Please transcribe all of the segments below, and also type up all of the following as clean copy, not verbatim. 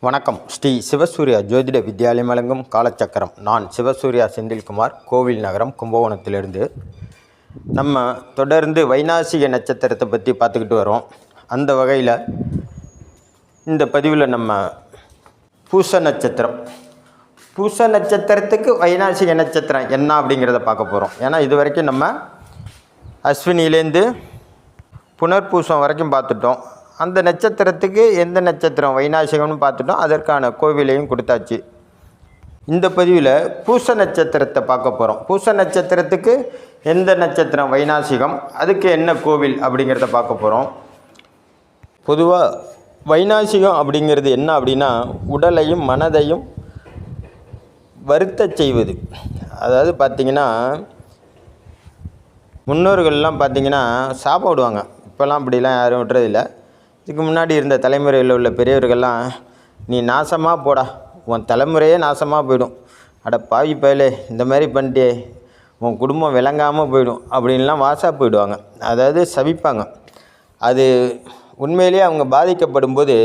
வணக்கம். ஸ்ரீ சிவசூர்யா ஜோதிட வித்யாலயம் வழங்கும் காலச்சக்கரம். நான் சிவசூர்யா செந்தில்குமார், கோவில் நகரம், கும்பகோணத்திலிருந்து. நம்ம தொடர்ந்து வைநாசிக நட்சத்திரத்தை பற்றி பார்த்துக்கிட்டு வரோம். அந்த வகையில் இந்த பதிவில் நம்ம பூச நட்சத்திரத்துக்கு வைநாசிக நட்சத்திரம் என்ன அப்படிங்கிறத பார்க்க போகிறோம். ஏன்னா இது வரைக்கும் நம்ம அஸ்வினிலேருந்து புனர்பூசம் வரைக்கும் பார்த்துட்டோம். அந்த நட்சத்திரத்துக்கு எந்த நட்சத்திரம் வைநாசிகம்னு பார்த்துட்டோம். அதற்கான கோவிலையும் கொடுத்தாச்சு. இந்த பதிவில் பூச நட்சத்திரத்தை பார்க்க போகிறோம். பூச நட்சத்திரத்துக்கு எந்த நட்சத்திரம் வைநாசிகம், அதுக்கு என்ன கோவில் அப்படிங்கிறத பார்க்க போகிறோம். பொதுவாக வைநாசிகம் அப்படிங்கிறது என்ன அப்படின்னா, உடலையும் மனதையும் வருத்தச் செய்வது. அதாவது பார்த்திங்கன்னா, முன்னோர்கள்லாம் பார்த்திங்கன்னா சாபம் விடுவாங்க. இப்போல்லாம் அப்படிலாம் யாரும் விட்டுறதில்லை. இதுக்கு முன்னாடி இருந்த தலைமுறையில் உள்ள பெரியவர்கள்லாம், நீ நாசமாக போடா, உன் தலைமுறையே நாசமாக போயிடும், அட பாவி பயலே இந்த மாதிரி பண்ணிட்டே உன் குடும்பம் விளங்காமல் போயிடும் அப்படின்லாம் வாசா போயிடுவாங்க. அதாவது சபிப்பாங்க. அது உண்மையிலேயே அவங்க பாதிக்கப்படும் போது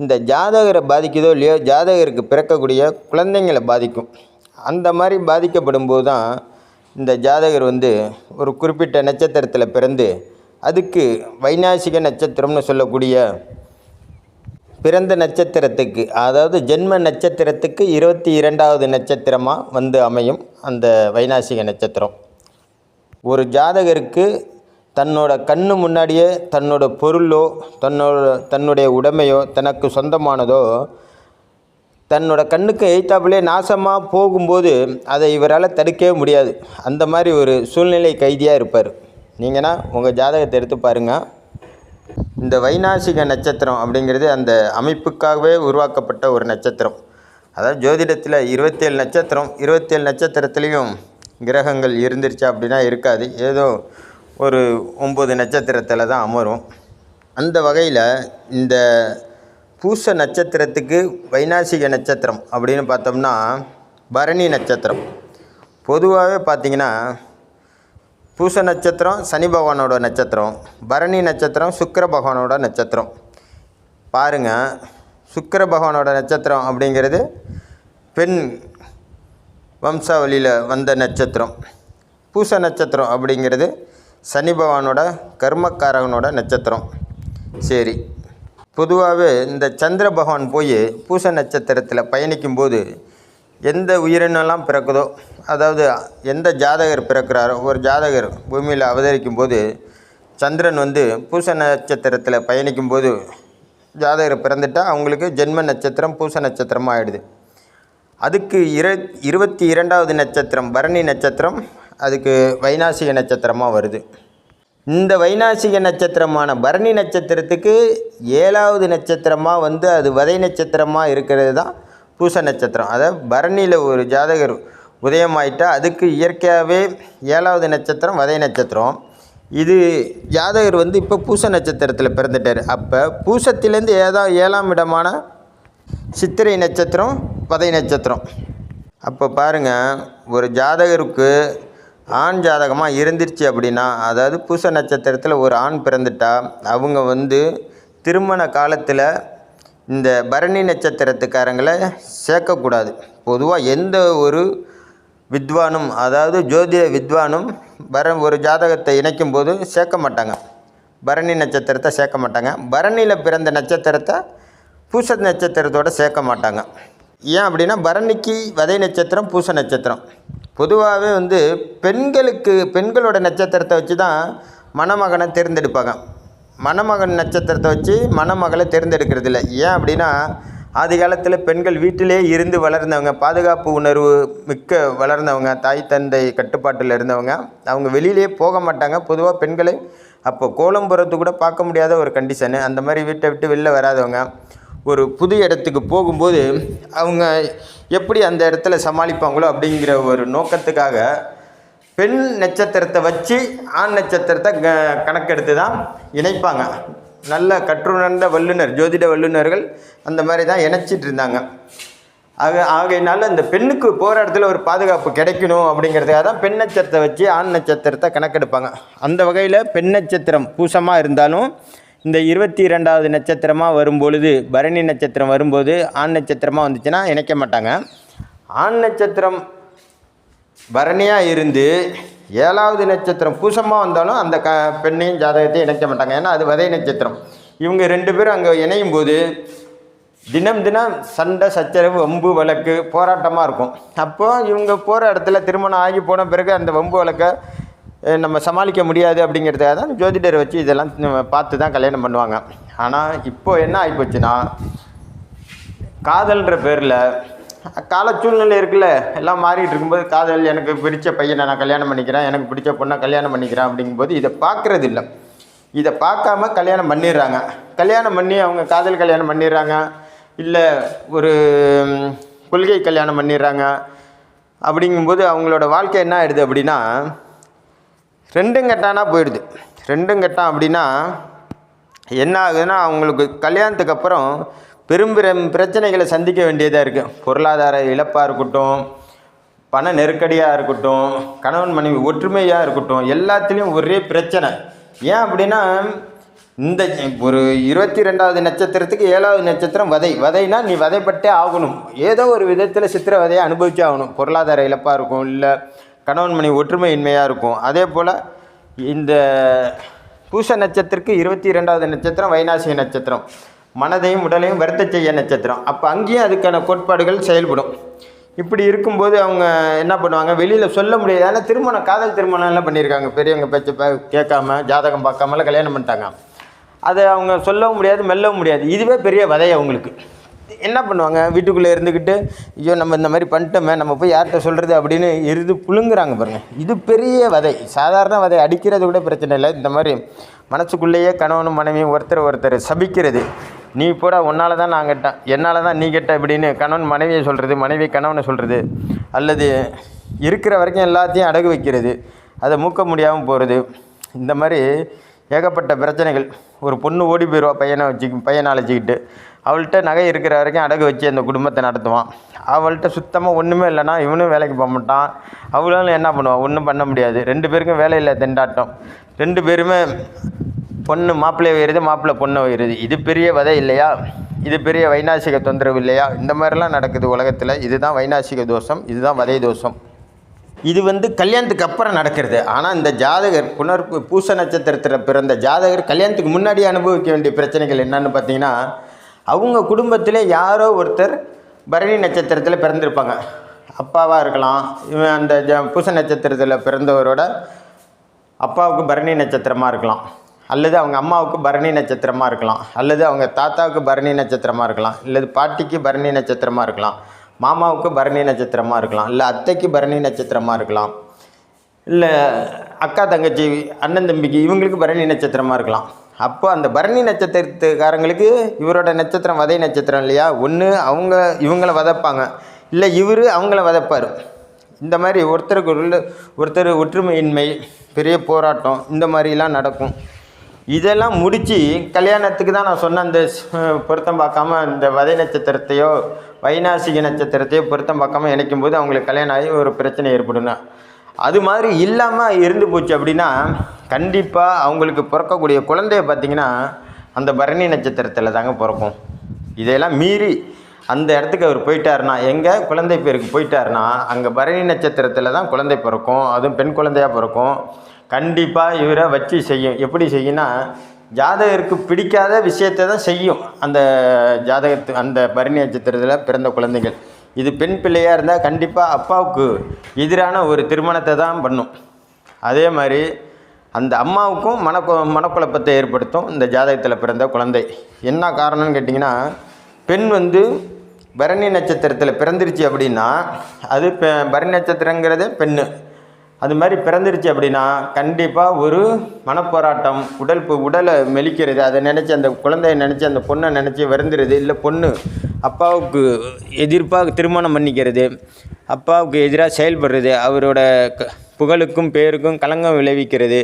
இந்த ஜாதகரை பாதிக்குதோ இல்லையோ, ஜாதகருக்கு பிறக்கக்கூடிய குழந்தைங்களை பாதிக்கும். அந்த மாதிரி பாதிக்கப்படும் போது தான் இந்த ஜாதகர் ஒரு குறிப்பிட்ட நட்சத்திரத்தில் பிறந்து அதுக்கு வைநாசிக நட்சத்திரம்னு சொல்லக்கூடிய பிறந்த நட்சத்திரத்துக்கு, அதாவது ஜென்ம நட்சத்திரத்துக்கு 22வது நட்சத்திரமாக அமையும் அந்த வைநாசிக நட்சத்திரம். ஒரு ஜாதகருக்கு தன்னோட கண்ணு முன்னாடியே தன்னோட பொருளோ தன்னுடைய உடைமையோ தனக்கு சொந்தமானதோ தன்னோட கண்ணுக்கு எய்த்தாப்புலே நாசமாக போகும்போது அதை இவரால் தடுக்கவே முடியாது. அந்த மாதிரி ஒரு சூழ்நிலை கைதியாக இருப்பார். நீங்கன்னா உங்கள் ஜாதகத்தை எடுத்து பாருங்கள். இந்த வைநாசிக நட்சத்திரம் அப்படிங்கிறது அந்த அமைப்புக்காகவே உருவாக்கப்பட்ட ஒரு நட்சத்திரம். அதாவது ஜோதிடத்தில் 27 நட்சத்திரத்துலேயும் கிரகங்கள் இருந்துருச்சா அப்படின்னா இருக்காது. ஏதோ ஒரு 9 நட்சத்திரத்தில் தான் அமரும். அந்த வகையில் இந்த பூச நட்சத்திரத்துக்கு வைநாசிக நட்சத்திரம் அப்படின்னு பார்த்தோம்னா பரணி நட்சத்திரம். பொதுவாகவே பார்த்திங்கன்னா பூச நட்சத்திரம் சனி பகவானோட நட்சத்திரம், பரணி நட்சத்திரம் சுக்கிர பகவானோட நட்சத்திரம். பாருங்கள், சுக்கிர பகவானோட நட்சத்திரம் அப்படிங்கிறது பெண் வம்சாவளியில் வந்த நட்சத்திரம். பூச நட்சத்திரம் அப்படிங்கிறது சனி பகவானோட கர்மக்காரகனோட நட்சத்திரம். சரி, பொதுவாகவே இந்த சந்திர பகவான் போய் பூச நட்சத்திரத்தில் பயணிக்கும்போது எந்த உயிரினெல்லாம் பிறக்குதோ, அதாவது எந்த ஜாதகர் பிறக்கிறாரோ, ஒரு ஜாதகர் பூமியில் அவதரிக்கும் போது சந்திரன் பூச நட்சத்திரத்தில் பயணிக்கும்போது ஜாதகர் பிறந்துட்டால் அவங்களுக்கு ஜென்ம நட்சத்திரம் பூச நட்சத்திரமாக ஆகிடுது. அதுக்கு 22வது நட்சத்திரம் பரணி நட்சத்திரம், அதுக்கு வைநாசிக நட்சத்திரமாக வருது. இந்த வைநாசிக நட்சத்திரமான பரணி நட்சத்திரத்துக்கு 7வது நட்சத்திரமாக அது வதை நட்சத்திரமாக இருக்கிறது தான் பூச நட்சத்திரம். அதாவது பரணியில் ஒரு ஜாதகர் உதயமாயிட்டால் அதுக்கு இயற்கையாகவே 7வது நட்சத்திரம் வதை நட்சத்திரம். இது ஜாதகர் இப்போ பூச நட்சத்திரத்தில் பிறந்துட்டார். அப்போ பூசத்திலேருந்து 7ஆம் இடமான சித்திரை நட்சத்திரம் வதை நட்சத்திரம். அப்போ பாருங்கள், ஒரு ஜாதகருக்கு ஆண் ஜாதகமாக இருந்துருச்சு அப்படின்னா, அதாவது பூச நட்சத்திரத்தில் ஒரு ஆண் பிறந்துட்டால் அவங்க திருமண காலத்தில் இந்த பரணி நட்சத்திரத்துக்காரங்களை சேர்க்கக்கூடாது. பொதுவாக எந்த ஒரு வித்வானும், அதாவது ஜோதிட வித்வானும் ஒரு ஜாதகத்தை இணைக்கும் போது சேர்க்க மாட்டாங்க, பரணி நட்சத்திரத்தை சேர்க்க மாட்டாங்க. பரணியில் பிறந்த நட்சத்திரத்தை பூச நட்சத்திரத்தோடு சேர்க்க மாட்டாங்க. ஏன் அப்படின்னா, பரணிக்கு வதை நட்சத்திரம் பூச நட்சத்திரம். பொதுவாகவே பெண்களோட நட்சத்திரத்தை வச்சு தான் மணமகனை தேர்ந்தெடுப்பாங்க. மணமகன் நட்சத்திரத்தை வச்சு மணமகளை தேர்ந்தெடுக்கிறது இல்லை. ஏன் அப்படின்னா, ஆதி காலத்தில் பெண்கள் வீட்டிலே இருந்து வளர்ந்தவங்க, பாதுகாப்பு உணர்வு மிக்க வளர்ந்தவங்க, தாய் தந்தை கட்டுப்பாட்டில் இருந்தவங்க, அவங்க வெளியிலே போக மாட்டாங்க. பொதுவாக பெண்களை அப்போ கோலம் போகிறது கூட பார்க்க முடியாத ஒரு கண்டிஷனு. அந்த மாதிரி வீட்டை விட்டு வெளில வராதவங்க ஒரு புது இடத்துக்கு போகும்போது அவங்க எப்படி அந்த இடத்துல சமாளிப்பாங்களோ அப்படிங்கிற ஒரு நோக்கத்துக்காக பெண் நட்சத்திரத்தை வச்சு ஆண் நட்சத்திரத்தை கணக்கெடுத்து தான் இணைப்பாங்க. நல்ல கற்றுணர்ந்த வல்லுநர், ஜோதிட வல்லுநர்கள் அந்த மாதிரி தான் இணைச்சிட்டு இருந்தாங்க. ஆகையினால இந்த பெண்ணுக்கு போகிற இடத்துல ஒரு பாதுகாப்பு கிடைக்கணும் அப்படிங்கிறதுக்காக தான் பெண் நட்சத்திரத்தை வச்சு ஆண் நட்சத்திரத்தை கணக்கெடுப்பாங்க. அந்த வகையில் பெண் நட்சத்திரம் பூசமாக இருந்தாலும் இந்த 22வது நட்சத்திரமாக வரும்பொழுது, பரணி நட்சத்திரம் வரும்போது ஆண் நட்சத்திரமாக வந்துச்சுன்னா இணைக்க மாட்டாங்க. ஆண் நட்சத்திரம் பரணியாக இருந்து 7வது நட்சத்திரம் பூசமாக வந்தாலும் அந்த பெண்ணையும் ஜாதகத்தையும் இணைக்க மாட்டாங்க. ஏன்னா அது வதை நட்சத்திரம். இவங்க 2 பேரும் அங்கே இணையும் போது தினம் தினம் சண்டை சச்சரவு வம்பு வழக்கு போராட்டமாக இருக்கும். அப்போது இவங்க போகிற இடத்துல திருமணம் ஆகி போன பிறகு அந்த வம்பு வழக்கை நம்ம சமாளிக்க முடியாது அப்படிங்கிறதுக்காக தான் ஜோதிடரை வச்சு இதெல்லாம் பார்த்து தான் கல்யாணம் பண்ணுவாங்க. ஆனால் இப்போது என்ன ஆகிப்போச்சுன்னா, காதல்ன்ற பேரில் கால சூழ்நிலை இருக்குல்ல, எல்லாம் மாறிட்டு இருக்கும்போது காதல், எனக்கு பிடிச்ச பையனை நான் கல்யாணம் பண்ணிக்கிறேன், எனக்கு பிடிச்ச பொண்ணை கல்யாணம் பண்ணிக்கிறேன் அப்படிங்கும்போது இதை பார்க்குறது இல்லை. இதை பார்க்காம கல்யாணம் பண்ணிடுறாங்க. கல்யாணம் பண்ணி அவங்க காதல் கல்யாணம் பண்ணிடுறாங்க, இல்லை ஒரு கொள்கை கல்யாணம் பண்ணிடுறாங்க. அப்படிங்கும்போது அவங்களோட வாழ்க்கை என்ன ஆகிடுது அப்படின்னா, 2 கட்டானா போயிடுது. 2 கட்டம் அப்படின்னா என்ன ஆகுதுன்னா, அவங்களுக்கு கல்யாணத்துக்கு அப்புறம் பெரும் பிரச்சனைகளை சந்திக்க வேண்டியதாக இருக்குது. பொருளாதார இழப்பாக இருக்கட்டும், பண நெருக்கடியாக இருக்கட்டும், கணவன் மனைவி ஒற்றுமையாக இருக்கட்டும், எல்லாத்துலேயும் ஒரே பிரச்சனை. ஏன் அப்படின்னா, இந்த ஒரு 22வது நட்சத்திரத்துக்கு 7வது நட்சத்திரம் வதைனா நீ வதைப்பட்டே ஆகணும். ஏதோ ஒரு விதத்தில் சித்திர வதையை அனுபவிச்சே ஆகணும். பொருளாதார இழப்பாக இருக்கும், இல்லை கணவன் மனைவி ஒற்றுமையின்மையாக இருக்கும். அதே போல் இந்த பூச நட்சத்திரத்துக்கு 22வது நட்சத்திரம் வைநாசிக நட்சத்திரம், மனதையும் உடலையும் வருத்த செய்ய நட்சத்திரம். அப்போ அங்கேயும் அதுக்கான கோட்பாடுகள் செயல்படும். இப்படி இருக்கும்போது அவங்க என்ன பண்ணுவாங்க, வெளியில் சொல்ல முடியாது. ஏன்னா காதல் திருமணம்லாம் பண்ணியிருக்காங்க. பெரியவங்க பேச்சு கேட்காம ஜாதகம் பார்க்காமலாம் கல்யாணம் பண்ணிட்டாங்க. அதை அவங்க சொல்லவும் முடியாது, மெல்லவும் முடியாது. இதுவே பெரிய வதை அவங்களுக்கு. என்ன பண்ணுவாங்க, வீட்டுக்குள்ளே இருந்துக்கிட்டு ஐயோ நம்ம இந்த மாதிரி பண்ணிட்டோமே, நம்ம போய் யார்கிட்ட சொல்கிறது அப்படின்னு இருந்து புழுங்குறாங்க பாருங்கள். இது பெரிய வதை. சாதாரண வதை அடிக்கிறது கூட பிரச்சனை இல்லை. இந்த மாதிரி மனசுக்குள்ளேயே கணவனும் மனைவியும் ஒருத்தர் சபிக்கிறது. நீ போட உன்னால் தான் நான் கேட்டேன், என்னால் தான் நீ கேட்ட இப்படின்னு கணவன் மனைவியை சொல்கிறது, மனைவி கணவனை சொல்கிறது, அல்லது இருக்கிற வரைக்கும் எல்லாத்தையும் அடகு வைக்கிறது, அதை மூக்க முடியாமல் போகிறது. இந்த மாதிரி ஏகப்பட்ட பிரச்சனைகள். ஒரு பொண்ணு ஓடி போயிடுவா பையனை அழைச்சிக்கிட்டு, அவள்கிட்ட நகை இருக்கிற வரைக்கும் அடகு வச்சு அந்த குடும்பத்தை நடத்துவான். அவள்கிட்ட சுத்தமாக ஒன்றுமே இல்லைனா இவனும் வேலைக்கு போக மாட்டான், அவளும் என்ன பண்ணுவான், ஒன்றும் பண்ண முடியாது. 2 பேருக்கும் வேலையில் திண்டாட்டம். 2 பேருமே பொண்ணு மாப்பிள்ளை உயருது, மாப்பிள்ளை பொண்ணை உயருது. இது பெரிய வதை இல்லையா? இது பெரிய வைநாசிக தொந்தரவு இல்லையா? இந்த மாதிரிலாம் நடக்குது உலகத்தில். இதுதான் வைநாசிக தோஷம், இதுதான் வதை தோஷம். இது கல்யாணத்துக்கு அப்புறம் நடக்கிறது. ஆனால் இந்த ஜாதகர் பூச நட்சத்திரத்தில் பிறந்த ஜாதகர் கல்யாணத்துக்கு முன்னாடி அனுபவிக்க வேண்டிய பிரச்சனைகள் என்னன்னு பார்த்தீங்கன்னா, அவங்க குடும்பத்தில் யாரோ ஒருத்தர் பரணி நட்சத்திரத்தில் பிறந்திருப்பாங்க. அப்பாவாக இருக்கலாம். இவன் அந்த பூச நட்சத்திரத்தில் பிறந்தவரோட அப்பாவுக்கு பரணி நட்சத்திரமாக இருக்கலாம், அல்லது அவங்க அம்மாவுக்கு பரணி நட்சத்திரமாக இருக்கலாம், அல்லது அவங்க தாத்தாவுக்கு பரணி நட்சத்திரமாக இருக்கலாம், அல்லது பாட்டிக்கு பரணி நட்சத்திரமாக இருக்கலாம், மாமாவுக்கு பரணி நட்சத்திரமாக இருக்கலாம், இல்லை அத்தைக்கு பரணி நட்சத்திரமாக இருக்கலாம், இல்லை அக்கா தங்கச்சி அண்ணன் தம்பிக்கு இவங்களுக்கு பரணி நட்சத்திரமாக இருக்கலாம். அப்போ அந்த பரணி நட்சத்திரத்துக்காரங்களுக்கு இவரோட நட்சத்திரம் வதை நட்சத்திரம் இல்லையா? ஒன்று அவங்க இவங்கள வதைப்பாங்க, இல்லை இவர் அவங்கள வதைப்பார். இந்த மாதிரி ஒருத்தர் ஒற்றுமையின்மை, பெரிய போராட்டம், இந்த மாதிரிலாம் நடக்கும். இதெல்லாம் முடித்து கல்யாணத்துக்கு தான் நான் சொன்ன அந்த பொருத்தம் பார்க்காம இந்த வதை நட்சத்திரத்தையோ வைநாசிக நட்சத்திரத்தையோ பொருத்தம் பார்க்காம இணைக்கும் போது அவங்களுக்கு கல்யாணம் ஆகி ஒரு பிரச்சனை ஏற்படுங்க. அது மாதிரி இல்லாமல் இருந்து போச்சு அப்படின்னா கண்டிப்பாக அவங்களுக்கு பிறக்கக்கூடிய குழந்தைய பார்த்திங்கன்னா அந்த பரணி நட்சத்திரத்தில் தாங்க பிறக்கும். இதையெல்லாம் மீறி அந்த இடத்துக்கு அவர் போயிட்டாருனா, எங்கே குழந்தை பேருக்கு போயிட்டாருனா அங்கே பரணி நட்சத்திரத்தில் தான் குழந்தை பிறக்கும். அதுவும் பெண் குழந்தையாக பிறக்கும். கண்டிப்பாக இவரை வச்சு செய்யும். எப்படி செய்யும்னா, ஜாதகருக்கு பிடிக்காத விஷயத்தை தான் செய்யும் அந்த அந்த பரணி நட்சத்திரத்தில் பிறந்த குழந்தைகள். இது பெண் பிள்ளையாக இருந்தால் கண்டிப்பாக அப்பாவுக்கு எதிரான ஒரு திருமணத்தை தான் பண்ணும். அதே மாதிரி அந்த அம்மாவுக்கும் மனக்குழப்பத்தை ஏற்படுத்தும் இந்த ஜாதகத்தில் பிறந்த குழந்தை. என்ன காரணம்னு கேட்டிங்கன்னா, பெண் பரணி நட்சத்திரத்தில் பிறந்துருச்சு அப்படின்னா, அது பரணி நட்சத்திரங்கிறதே பெண்ணு. அது மாதிரி பிறந்துருச்சு அப்படின்னா கண்டிப்பாக ஒரு மனப்போராட்டம், உடலை மெலிக்கிறது, அதை நினச்சி அந்த குழந்தைய நினச்சி அந்த பொண்ணை நினச்சி வருந்துறது, இல்லை பொண்ணு அப்பாவுக்கு எதிர்ப்பாக திருமணம் பண்ணிக்கிறது, அப்பாவுக்கு எதிராக செயல்படுறது, அவரோட புகழுக்கும் பேருக்கும் களங்கம் விளைவிக்கிறது,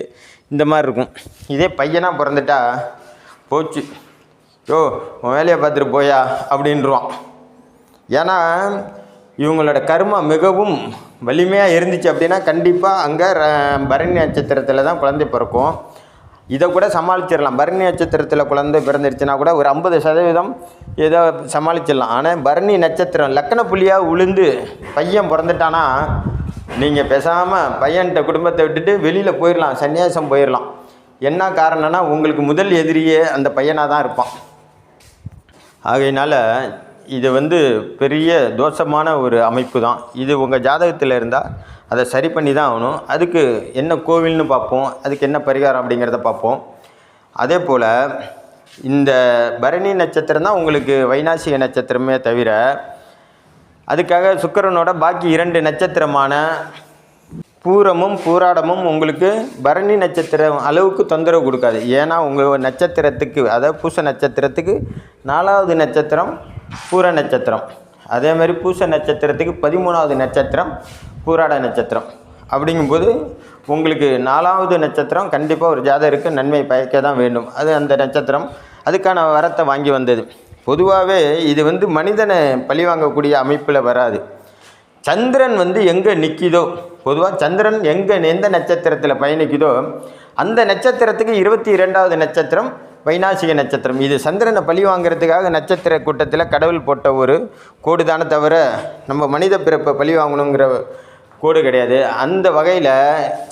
இந்த மாதிரி இருக்கும். இதே பையனாக பிறந்துட்டா போச்சு, யோ உன் வேலையை பார்த்துட்டு போயா அப்படின்றான். ஏன்னா இவங்களோட கர்மா மிகவும் வலிமையாக இருந்துச்சு அப்படின்னா கண்டிப்பாக அங்கே பரணி நட்சத்திரத்தில் தான் குழந்தை பிறக்கும். இதை கூட சமாளிச்சிடலாம். பரணி நட்சத்திரத்தில் குழந்தை பிறந்துருச்சுன்னா கூட ஒரு 50% ஏதோ சமாளிச்சிடலாம். ஆனால் பரணி நட்சத்திரம் லக்கண புள்ளியாக உளுந்து பையன் பிறந்துட்டானா நீங்கள் பேசாமல் பையன்கிட்ட குடும்பத்தை விட்டுட்டு வெளியில் போயிடலாம், சன்னியாசம் போயிடலாம். என்ன காரணம்னா உங்களுக்கு முதல் எதிரியே அந்த பையனாக தான் இருப்பான். ஆகையினால் இது பெரிய தோஷமான ஒரு அமைப்பு தான். இது உங்கள் ஜாதகத்தில் இருந்தால் அதை சரி பண்ணி தான் ஆகணும். அதுக்கு என்ன கோவில்னு பார்ப்போம், அதுக்கு என்ன பரிகாரம் அப்படிங்கிறத பார்ப்போம். அதே போல் இந்த பரணி நட்சத்திரம் தான் உங்களுக்கு வைநாசிக நட்சத்திரமே தவிர, அதுக்காக சுக்கிரனோட பாக்கி 2 நட்சத்திரமான பூரமும் பூராடமும் உங்களுக்கு பரணி நட்சத்திரம் அளவுக்கு தொந்தரவு கொடுக்காது. ஏன்னா உங்கள் நட்சத்திரத்துக்கு, அதாவது பூச நட்சத்திரத்துக்கு 4வது நட்சத்திரம் பூர நட்சத்திரம், அதே மாதிரி பூச நட்சத்திரத்துக்கு 13வது நட்சத்திரம் பூராட நட்சத்திரம். அப்படிங்கும்போது உங்களுக்கு 4வது நட்சத்திரம் கண்டிப்பாக ஒரு ஜாதகருக்கு நன்மை பயக்க தான் வேண்டும். அது அந்த நட்சத்திரம் அதுக்கான வரத்தை வாங்கி வந்தது. பொதுவாகவே இது மனிதனை பழிவாங்கக்கூடிய அமைப்பில் வராது. சந்திரன் எங்கே நிற்கிதோ, பொதுவாக சந்திரன் எந்த நட்சத்திரத்தில் பயணிக்குதோ அந்த நட்சத்திரத்துக்கு 22வது நட்சத்திரம் வைநாசிக நட்சத்திரம். இது சந்திரனை பழி வாங்கிறதுக்காக நட்சத்திர கூட்டத்தில் கடவுள் போட்ட ஒரு கோடு தானே தவிர நம்ம மனித பிறப்பை பழி வாங்கணுங்கிற கோடு கிடையாது. அந்த வகையில்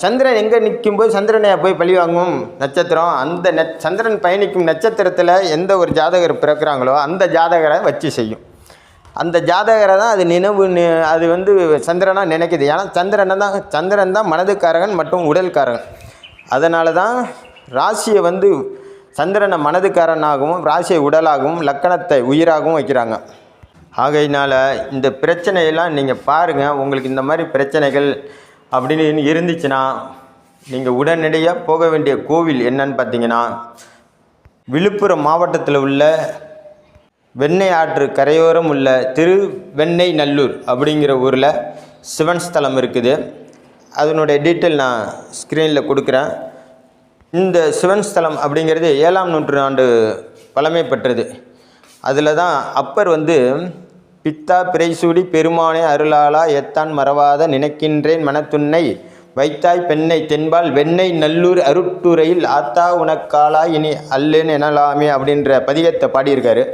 சந்திரன் எங்கே நிற்கும்போது சந்திரனை போய் பழி வாங்கும் நட்சத்திரம். அந்த சந்திரன் பயணிக்கும் நட்சத்திரத்தில் எந்த ஒரு ஜாதகர் பிறக்கிறாங்களோ அந்த ஜாதகரை வச்சு செய்யும். அந்த ஜாதகரை தான் அது அது சந்திரனாக நினைக்குது. ஏன்னா சந்திரன் தான் மனதுக்காரகன் மற்றும் உடல்காரகன். அதனால தான் ராசியை சந்திரனை மனதுக்காரனாகவும் ராசியை உடலாகவும் லக்கணத்தை உயிராகவும் வைக்கிறாங்க. ஆகையினால் இந்த பிரச்சனையெல்லாம் நீங்கள் பாருங்கள். உங்களுக்கு இந்த மாதிரி பிரச்சனைகள் அப்படின்னு இருந்துச்சுன்னா நீங்கள் உடனடியாக போக வேண்டிய கோவில் என்னன்னு பார்த்தீங்கன்னா, விழுப்புரம் மாவட்டத்தில் உள்ள வெண்ணெய் ஆற்று கரையோரம் உள்ள திருவெண்ணெய் நல்லூர் அப்படிங்கிற ஊரில் சிவன் ஸ்தலம் இருக்குது. அதனுடைய டீட்டெயில் நான் ஸ்க்ரீனில் கொடுக்குறேன். இந்த சிவன் ஸ்தலம் அப்படிங்கிறது 7ஆம் நூற்றாண்டு பழமை பெற்றது. அதில் தான் அப்பர் பித்தா பிறைசூடி பெருமானே அருளாளா எத்தான் மறவாத நினைக்கின்றேன் மனத்துன்னை வைத்தாய் பெண்ணை தென்பால் வெண்ணெய் நல்லூர் அருட்டுரையில் ஆத்தா உனக்காலா இனி அல்லேன்னு எனலாமே அப்படின்ற பதிகத்தை பாடியிருக்காரு.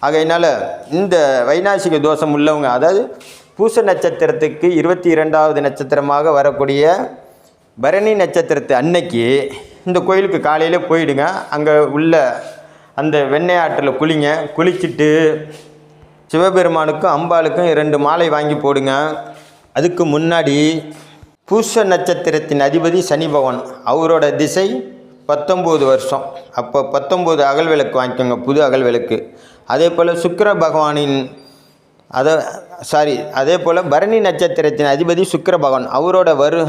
ஆகையினால் இந்த வைநாசிக தோஷம் உள்ளவங்க, அதாவது பூச நட்சத்திரத்துக்கு 22வது நட்சத்திரமாக வரக்கூடிய பரணி நட்சத்திரத்து அன்னைக்கு இந்த கோயிலுக்கு காலையில் போயிடுங்க. அங்கே உள்ள அந்த வெண்ணெய் ஆற்றில் குளிச்சுட்டு சிவபெருமானுக்கும் அம்பாளுக்கும் 2 மாலை வாங்கி போடுங்க. அதுக்கு முன்னாடி பூச நட்சத்திரத்தின் அதிபதி சனி பகவான், அவரோட திசை 19 வருஷம். அப்போ 19 அகல் விளக்கு வாங்கிக்கோங்க, புது அகல் விளக்கு. அதே போல் சுக்கிர பகவானின் அதே போல் பரணி நட்சத்திரத்தின் அதிபதி சுக்கிர பகவான்,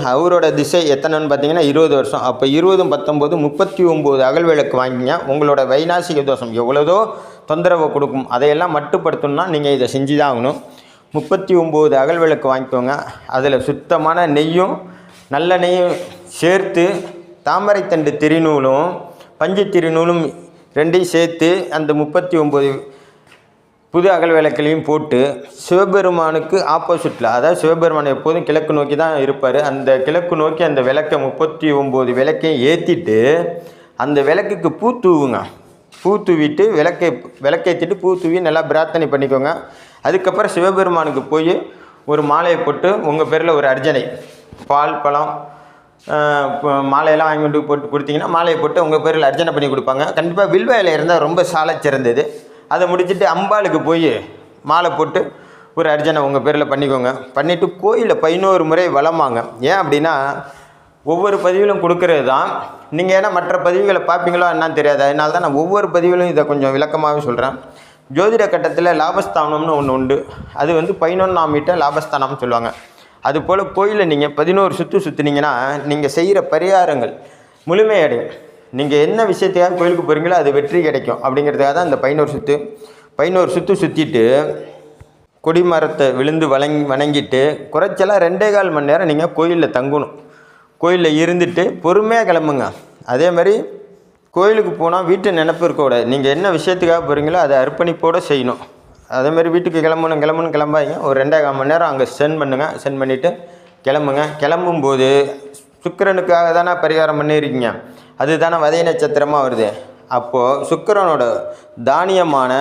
அவரோட திசை எத்தனைன்னு பார்த்தீங்கன்னா 20 வருஷம். அப்போ 20, 19, 39 அகல் விளக்கு வாங்கிங்க. உங்களோட வைநாசிக தோஷம் எவ்வளோதோ தொந்தரவை கொடுக்கும், அதையெல்லாம் மட்டுப்படுத்தணும்னா நீங்கள் இதை செஞ்சு தான் ஆகணும். 39 அகல் விளக்கு வாங்கிக்கோங்க. அதில் சுத்தமான நெய்யும் நல்ல நெய்யும் சேர்த்து தாமரைத்தண்டு திருநூலும் பஞ்சு திருநூலும் 2ஐயும் சேர்த்து அந்த 39 புது அகல் விளக்குலையும் போட்டு சிவபெருமானுக்கு ஆப்போசிட்டில், அதாவது சிவபெருமான் எப்போதும் கிழக்கு நோக்கி தான் இருப்பார். அந்த கிழக்கு நோக்கி அந்த விளக்கை 39 விளக்கையும் ஏற்றிட்டு அந்த விளக்குக்கு பூ தூவுங்க. பூ தூவிட்டு விளக்கேற்றிட்டு பூ தூவி நல்லா பிரார்த்தனை பண்ணிக்கோங்க. அதுக்கப்புறம் சிவபெருமானுக்கு போய் ஒரு மாலையை போட்டு உங்கள் பேரில் ஒரு அர்ச்சனை, பால் பழம் மாலையெல்லாம் வாங்கி கொண்டு போட்டு கொடுத்தீங்கன்னா மாலையை போட்டு உங்கள் பேரில் அர்ச்சனை பண்ணி கொடுப்பாங்க. கண்டிப்பாக வில்வ இலை இருந்தால் ரொம்ப சாலச் சிறந்தது. அதை முடிச்சுட்டு அம்பாளுக்கு போய் மாலை போட்டு ஒரு அர்ச்சனை உங்கள் பேரில் பண்ணிக்கோங்க. பண்ணிவிட்டு கோயிலில் 11 முறை வலமாங்க. ஏன் அப்படின்னா ஒவ்வொரு பதிவிலும் கொடுக்கறது தான். நீங்கள் ஏன்னா மற்ற பதிவுகளை பார்ப்பீங்களோ என்னன்னு தெரியாது. அதனால தான் நான் ஒவ்வொரு பதிவிலும் இதை கொஞ்சம் விளக்கமாகவே சொல்கிறேன். ஜோதிட கட்டத்தில் லாபஸ்தானம்னு ஒன்று உண்டு. அது 11ஆம் வீட்டை லாபஸ்தானம்னு சொல்லுவாங்க. அதுபோல் கோயிலில் நீங்கள் 11 சுற்றுனீங்கன்னா நீங்கள் செய்கிற பரிகாரங்கள் முழுமையடையும். நீங்கள் என்ன விஷயத்தையாவது கோயிலுக்கு போகிறீங்களோ அது வெற்றி கிடைக்கும். அப்படிங்கிறதுக்காக தான் இந்த 11 சுற்றிட்டு கொடிமரத்தை விழுந்து வணங்கிட்டு குறைச்சலாக 2.25 மணி நேரம் நீங்கள் கோயிலில் தங்கணும். கோயிலில் இருந்துட்டு பொறுமையாக கிளம்புங்க. அதே மாதிரி கோயிலுக்கு போனால் வீட்டு நினைப்பு இருக்கக்கூடாது. நீங்கள் என்ன விஷயத்துக்காக போகிறீங்களோ அதை அர்ப்பணிப்போடு செய்யணும். அதேமாதிரி வீட்டுக்கு கிளம்பாதீங்க. ஒரு 2.25 மணி நேரம் அங்கே சென்ட் பண்ணிவிட்டு கிளம்புங்க. கிளம்பும்போது சுக்கிரனுக்காக தானே பரிகாரம் பண்ணியிருக்கீங்க. அதுதானே வதை நட்சத்திரமாக வருது. அப்போது சுக்கிரனோட தானியமான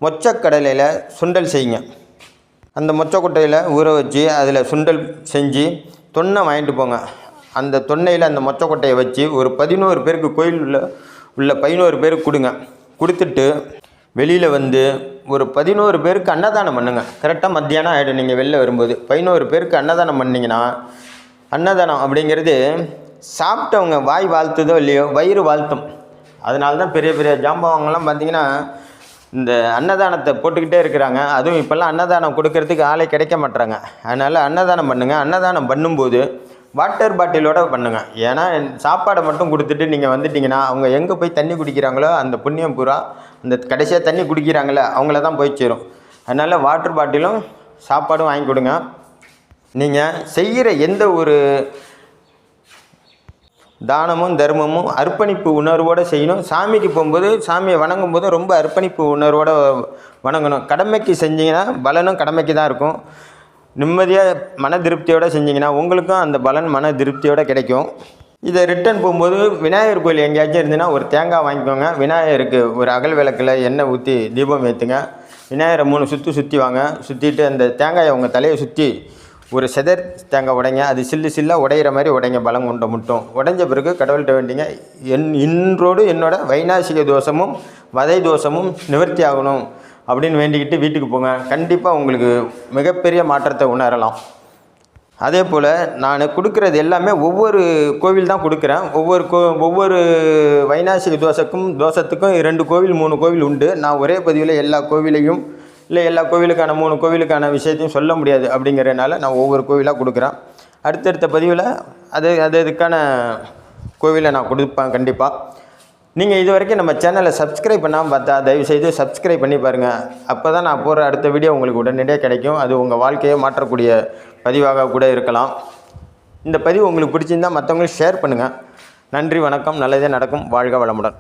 மொச்சக்கடலையில் சுண்டல் செய்யுங்க. அந்த மொச்சக்கொட்டையில் ஊற வச்சு அதில் சுண்டல் செஞ்சு தொன்னை வாங்கிட்டு போங்க. அந்த தொன்னையில் அந்த மொச்சக்கொட்டையை வச்சு ஒரு 11 பேருக்கு கோயிலில் உள்ள 11 பேருக்கு கொடுங்க. கொடுத்துட்டு வெளியில் வந்து ஒரு 11 பேருக்கு அன்னதானம் பண்ணுங்கள். கரெக்டாக மத்தியானம் ஆகிடும். நீங்கள் வெளில வரும்போது 11 பேருக்கு அன்னதானம் பண்ணிங்கன்னா, அன்னதானம் அப்படிங்கிறது சாப்பிட்டவங்க வாய் வாழ்த்துதோ இல்லையோ வயிறு வாழ்த்தும். அதனால தான் பெரிய பெரிய ஜாம்பவாங்கெல்லாம் பார்த்திங்கன்னா இந்த அன்னதானத்தை போட்டுக்கிட்டே இருக்கிறாங்க. அதுவும் இப்போல்லாம் அன்னதானம் கொடுக்கறதுக்கு ஆளே கிடைக்க மாட்டுறாங்க. அதனால் அன்னதானம் பண்ணுங்கள். அன்னதானம் பண்ணும்போது வாட்டர் பாட்டிலோடு பண்ணுங்கள். ஏன்னா சாப்பாடை மட்டும் கொடுத்துட்டு நீங்கள் வந்துட்டிங்கன்னா அவங்க எங்கே போய் தண்ணி குடிக்கிறாங்களோ அந்த புண்ணியம் பூரா அந்த கடைசியாக தண்ணி குடிக்கிறாங்களே அவங்கள தான் போய் சேரும். அதனால் வாட்டர் பாட்டிலும் சாப்பாடும் வாங்கி கொடுங்க. நீங்கள் செய்கிற எந்த ஒரு தானமும் தர்மமும் அர்ப்பணிப்பு உணர்வோடு செய்யணும். சாமிக்கு போகும்போது சாமியை வணங்கும் போது ரொம்ப அர்ப்பணிப்பு உணர்வோடு வணங்கணும். கடமைக்கு செஞ்சிங்கன்னா பலனும் கடமைக்கு தான் இருக்கும். நிம்மதியாக மன திருப்தியோடு செஞ்சிங்கன்னா உங்களுக்கும் அந்த பலன் மன திருப்தியோடு கிடைக்கும். இதை ரிட்டன் போகும்போது விநாயகர் கோயில் எங்கேயாச்சும் இருந்துன்னா ஒரு தேங்காய் வாங்கிக்கோங்க. விநாயகருக்கு ஒரு அகல் விளக்கில் எண்ணெய் ஊற்றி தீபம் ஏற்றுங்க. விநாயகரை 3 சுற்றி வாங்க. சுற்றிட்டு அந்த தேங்காயை உங்கள் தலையை சுற்றி ஒரு செதர் தேங்காய் உடைங்க. அது சில்லாக உடையிற மாதிரி உடைங்க. பலம் கொண்ட மட்டும் உடைஞ்ச பிறகு கடவுள்கிட்ட வேண்டிங்க, இன்றோடு என்னோட வைநாசிக தோஷமும் வதை தோஷமும் நிவர்த்தி ஆகணும் அப்படின்னு வேண்டிக்கிட்டு வீட்டுக்கு போங்க. கண்டிப்பாக உங்களுக்கு மிகப்பெரிய மாற்றத்தை உணரலாம். அதே போல் நான் கொடுக்குறது எல்லாமே ஒவ்வொரு கோவில் தான் கொடுக்குறேன். ஒவ்வொரு வைநாசிக தோஷத்துக்கும் 2 கோவில் 3 கோவில் உண்டு. நான் ஒரே பதிவில் எல்லா கோவிலையும் இல்லை எல்லா கோவிலுக்கான 3 கோவிலுக்கான விஷயத்தையும் சொல்ல முடியாது. அப்படிங்கிறதுனால நான் ஒவ்வொரு கோவிலாக கொடுக்குறேன். அடுத்தடுத்த பதிவில் அதுக்கான கோவிலை நான் கொடுப்பேன் கண்டிப்பாக. நீங்கள் இது வரைக்கும் நம்ம சேனலை சப்ஸ்கிரைப் பண்ணாமல் பார்த்தா தயவுசெய்து சப்ஸ்கிரைப் பண்ணி பாருங்கள். அப்போ தான் நான் போகிற அடுத்த வீடியோ உங்களுக்கு உடனடியாக கிடைக்கும். அது உங்கள் வாழ்க்கையை மாற்றக்கூடிய பதிவாக கூட இருக்கலாம். இந்த பதிவு உங்களுக்கு பிடிச்சிருந்தால் மற்றவங்களுக்கு ஷேர் பண்ணுங்கள். நன்றி, வணக்கம். நல்லதே நடக்கும். வாழ்க வளமுடன்.